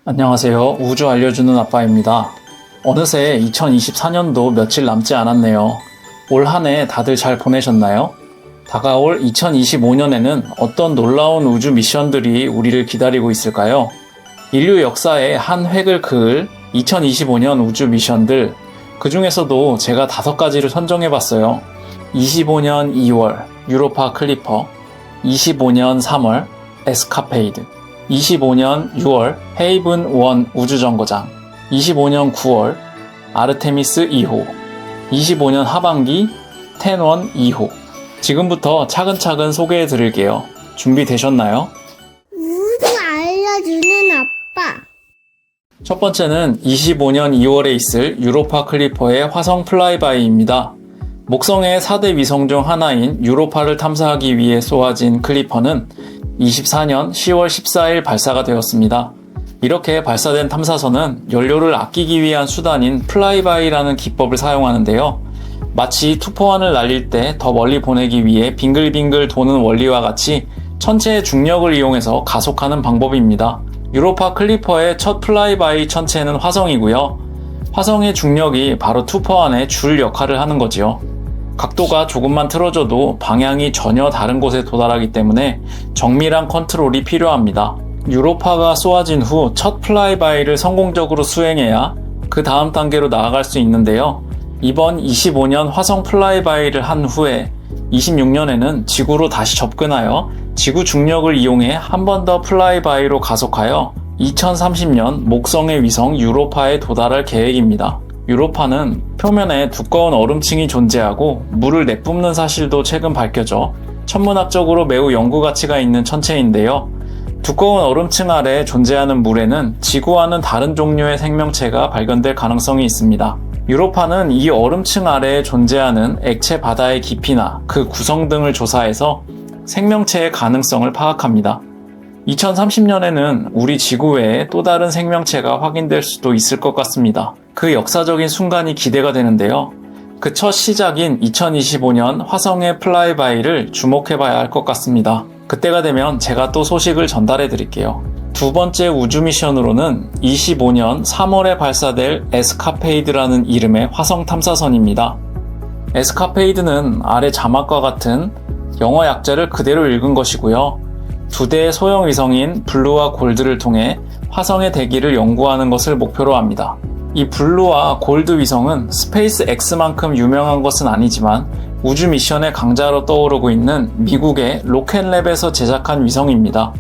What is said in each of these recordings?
안녕하세요. 우주 알려주는 아빠입니다. 어느새 2024년도 며칠 남지 않았네요. 올 한 해 다들 잘 보내셨나요? 다가올 2025년에는 어떤 놀라운 우주 미션들이 우리를 기다리고 있을까요? 인류 역사의 한 획을 그을 2025년 우주 미션들, 그 중에서도 제가 5가지를 선정해봤어요. 25년 2월 유로파 클리퍼, 25년 3월 에스카페이드, 25년 6월 헤이븐 1 우주정거장, 25년 9월 아르테미스 2호, 25년 하반기 텐원 2호. 지금부터 차근차근 소개해 드릴게요. 준비되셨나요? 우주 알려주는 아빠. 첫 번째는 25년 2월에 있을 유로파 클리퍼의 화성 플라이바이입니다. 목성의 4대 위성 중 하나인 유로파를 탐사하기 위해 쏘아진 클리퍼는 24년 10월 14일 발사가 되었습니다. 이렇게 발사된 탐사선은 연료를 아끼기 위한 수단인 플라이바이라는 기법을 사용하는데요. 마치 투포환을 날릴 때 더 멀리 보내기 위해 빙글빙글 도는 원리와 같이 천체의 중력을 이용해서 가속하는 방법입니다. 유로파 클리퍼의 첫 플라이바이 천체는 화성이고요. 화성의 중력이 바로 투포환의 줄 역할을 하는 거지요. 각도가 조금만 틀어져도 방향이 전혀 다른 곳에 도달하기 때문에 정밀한 컨트롤이 필요합니다. 유로파가 쏘아진 후 첫 플라이바이를 성공적으로 수행해야 그 다음 단계로 나아갈 수 있는데요. 이번 25년 화성 플라이바이를 한 후에 26년에는 지구로 다시 접근하여 지구 중력을 이용해 한 번 더 플라이바이로 가속하여 2030년 목성의 위성 유로파에 도달할 계획입니다. 유로파는 표면에 두꺼운 얼음층이 존재하고 물을 내뿜는 사실도 최근 밝혀져 천문학적으로 매우 연구 가치가 있는 천체인데요. 두꺼운 얼음층 아래에 존재하는 물에는 지구와는 다른 종류의 생명체가 발견될 가능성이 있습니다. 유로파는 이 얼음층 아래에 존재하는 액체 바다의 깊이나 그 구성 등을 조사해서 생명체의 가능성을 파악합니다. 2030년에는 우리 지구 외에 또 다른 생명체가 확인될 수도 있을 것 같습니다. 그 역사적인 순간이 기대가 되는데요. 그 첫 시작인 2025년 화성의 플라이바이를 주목해봐야 할 것 같습니다. 그때가 되면 제가 또 소식을 전달해 드릴게요. 두 번째 우주 미션으로는 25년 3월에 발사될 에스카페이드라는 이름의 화성 탐사선입니다. 에스카페이드는 아래 자막과 같은 영어 약자를 그대로 읽은 것이고요. 두 대의 소형 위성인 블루와 골드를 통해 화성의 대기를 연구하는 것을 목표로 합니다. 이 블루와 골드 위성은 스페이스 X만큼 유명한 것은 아니지만 우주 미션의 강자로 떠오르고 있는 미국의 로켓랩에서 제작한 위성입니다.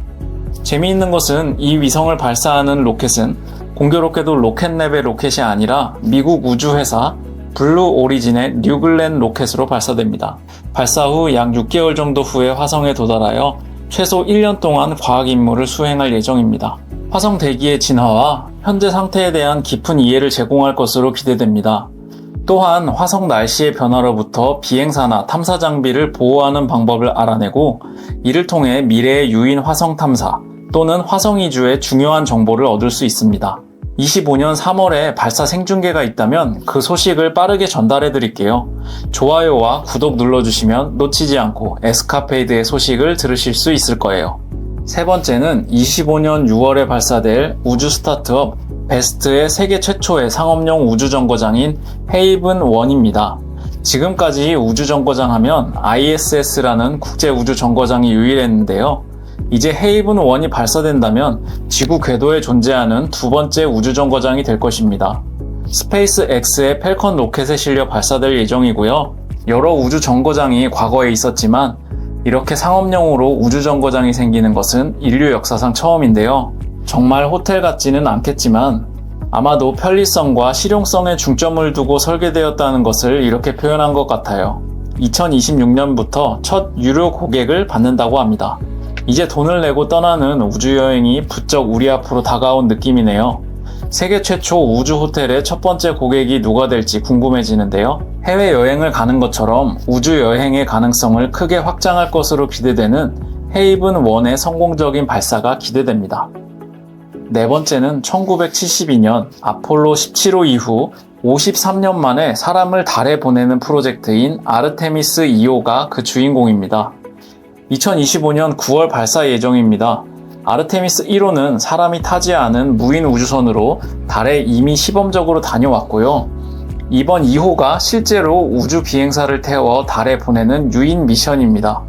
재미있는 것은 이 위성을 발사하는 로켓은 공교롭게도 로켓랩의 로켓이 아니라 미국 우주회사 블루 오리진의 뉴글렌 로켓으로 발사됩니다. 발사 후 약 6개월 정도 후에 화성에 도달하여 최소 1년 동안 과학 임무를 수행할 예정입니다. 화성 대기의 진화와 현재 상태에 대한 깊은 이해를 제공할 것으로 기대됩니다. 또한 화성 날씨의 변화로부터 비행사나 탐사 장비를 보호하는 방법을 알아내고 이를 통해 미래의 유인 화성 탐사 또는 화성 이주의 중요한 정보를 얻을 수 있습니다. 25년 3월에 발사 생중계가 있다면 그 소식을 빠르게 전달해 드릴게요. 좋아요와 구독 눌러주시면 놓치지 않고 에스카페이드의 소식을 들으실 수 있을 거예요. 세 번째는 25년 6월에 발사될 우주 스타트업 베스트의 세계 최초의 상업용 우주정거장인 헤이븐 1입니다. 지금까지 우주정거장 하면 ISS라는 국제우주정거장이 유일했는데요. 이제 헤이븐 1이 발사된다면 지구 궤도에 존재하는 두 번째 우주정거장이 될 것입니다. 스페이스 X의 펠컨 로켓에 실려 발사될 예정이고요. 여러 우주정거장이 과거에 있었지만 이렇게 상업용으로 우주정거장이 생기는 것은 인류 역사상 처음인데요. 정말 호텔 같지는 않겠지만 아마도 편리성과 실용성에 중점을 두고 설계되었다는 것을 이렇게 표현한 것 같아요. 2026년부터 첫 유료 고객을 받는다고 합니다. 이제 돈을 내고 떠나는 우주여행이 부쩍 우리 앞으로 다가온 느낌이네요. 세계 최초 우주 호텔의 첫 번째 고객이 누가 될지 궁금해지는데요. 해외여행을 가는 것처럼 우주여행의 가능성을 크게 확장할 것으로 기대되는 헤이븐 1의 성공적인 발사가 기대됩니다. 네 번째는 1972년 아폴로 17호 이후 53년 만에 사람을 달에 보내는 프로젝트인 아르테미스 2호가 그 주인공입니다. 2025년 9월 발사 예정입니다. 아르테미스 1호는 사람이 타지 않은 무인 우주선으로 달에 이미 시범적으로 다녀왔고요. 이번 2호가 실제로 우주 비행사를 태워 달에 보내는 유인 미션입니다.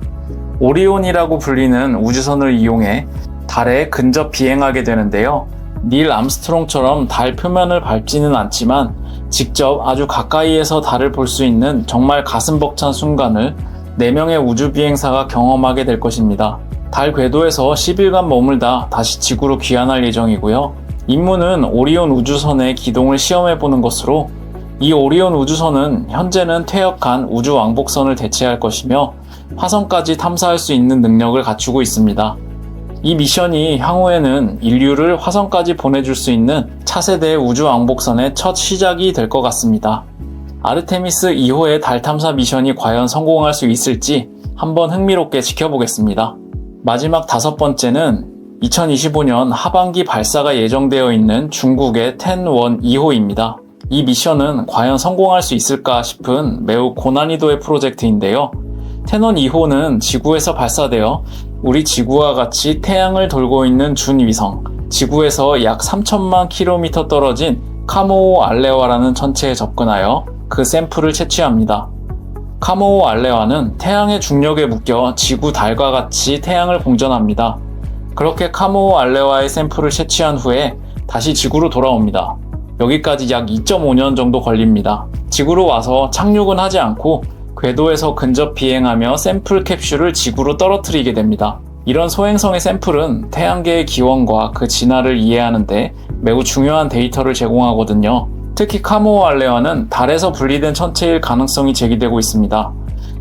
오리온이라고 불리는 우주선을 이용해 달에 근접 비행하게 되는데요. 닐 암스트롱처럼 달 표면을 밟지는 않지만 직접 아주 가까이에서 달을 볼 수 있는 정말 가슴 벅찬 순간을 4명의 우주 비행사가 경험하게 될 것입니다. 달 궤도에서 10일간 머물다 다시 지구로 귀환할 예정이고요. 임무는 오리온 우주선의 기동을 시험해보는 것으로, 이 오리온 우주선은 현재는 퇴역한 우주 왕복선을 대체할 것이며 화성까지 탐사할 수 있는 능력을 갖추고 있습니다. 이 미션이 향후에는 인류를 화성까지 보내줄 수 있는 차세대 우주 왕복선의 첫 시작이 될 것 같습니다. 아르테미스 2호의 달 탐사 미션이 과연 성공할 수 있을지 한번 흥미롭게 지켜보겠습니다. 마지막 5번째는 2025년 하반기 발사가 예정되어 있는 중국의 텐원 2호입니다. 이 미션은 과연 성공할 수 있을까 싶은 매우 고난이도의 프로젝트인데요. 텐원 2호는 지구에서 발사되어 우리 지구와 같이 태양을 돌고 있는 준위성, 지구에서 약 3천만 킬로미터 떨어진 카모오 알레와라는 천체에 접근하여 그 샘플을 채취합니다. 카모오 알레와는 태양의 중력에 묶여 지구 달과 같이 태양을 공전합니다. 그렇게 카모오 알레와의 샘플을 채취한 후에 다시 지구로 돌아옵니다. 여기까지 약 2.5년 정도 걸립니다. 지구로 와서 착륙은 하지 않고 궤도에서 근접 비행하며 샘플 캡슐을 지구로 떨어뜨리게 됩니다. 이런 소행성의 샘플은 태양계의 기원과 그 진화를 이해하는 데 매우 중요한 데이터를 제공하거든요. 특히 카모오 알레와는 달에서 분리된 천체일 가능성이 제기되고 있습니다.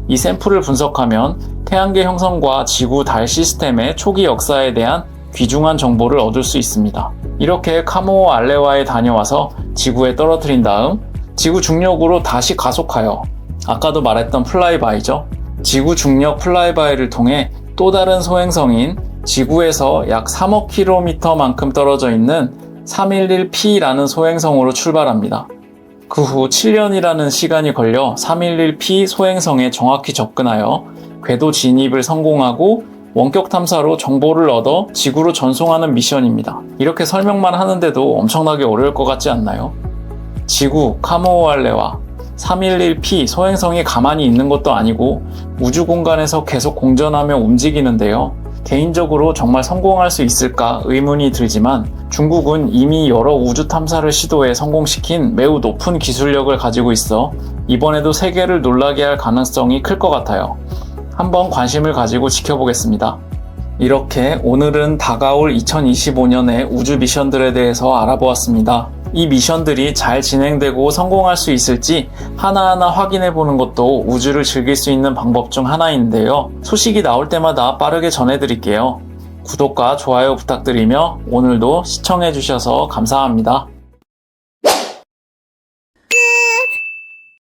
이 샘플을 분석하면 태양계 형성과 지구 달 시스템의 초기 역사에 대한 귀중한 정보를 얻을 수 있습니다. 이렇게 카모오 알레와에 다녀와서 지구에 떨어뜨린 다음 지구 중력으로 다시 가속하여, 아까도 말했던 플라이바이죠. 지구 중력 플라이바이를 통해 또 다른 소행성인 지구에서 약 3억 킬로미터만큼 떨어져 있는 311P라는 소행성으로 출발합니다. 그 후 7년이라는 시간이 걸려 311P 소행성에 정확히 접근하여 궤도 진입을 성공하고 원격 탐사로 정보를 얻어 지구로 전송하는 미션입니다. 이렇게 설명만 하는데도 엄청나게 어려울 것 같지 않나요? 지구, 카모오 알레와, 311P 소행성이 가만히 있는 것도 아니고 우주 공간에서 계속 공전하며 움직이는데요. 개인적으로 정말 성공할 수 있을까 의문이 들지만 중국은 이미 여러 우주 탐사를 시도해 성공시킨 매우 높은 기술력을 가지고 있어 이번에도 세계를 놀라게 할 가능성이 클 것 같아요. 한번 관심을 가지고 지켜보겠습니다. 이렇게 오늘은 다가올 2025년의 우주 미션들에 대해서 알아보았습니다. 이 미션들이 잘 진행되고 성공할 수 있을지 하나하나 확인해보는 것도 우주를 즐길 수 있는 방법 중 하나인데요. 소식이 나올 때마다 빠르게 전해드릴게요. 구독과 좋아요 부탁드리며 오늘도 시청해주셔서 감사합니다.